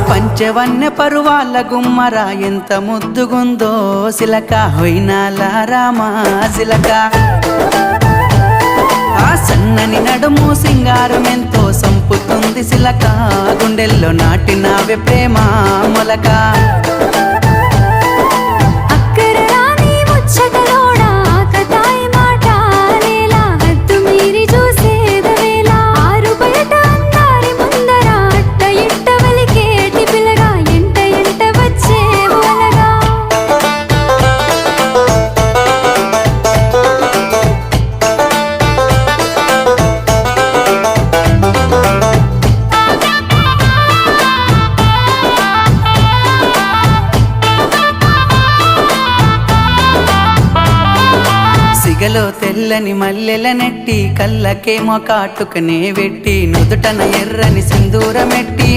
పంచవన్య పరువాల గుమ్మర ఎంత ముద్దుగుందో సిలక హొయినాల రామా సిలక ఆ సన్నని నడుము సింగారం ఎంతో సంపుతుంది సిలక గుండెల్లో నాటినావే ప్రేమ మొలక సిగలో తెల్లని మల్లెల నెట్టి కళ్ళకేమో కాటుకనే వెట్టి నుదుటన ఎర్రని సింధూరమెట్టి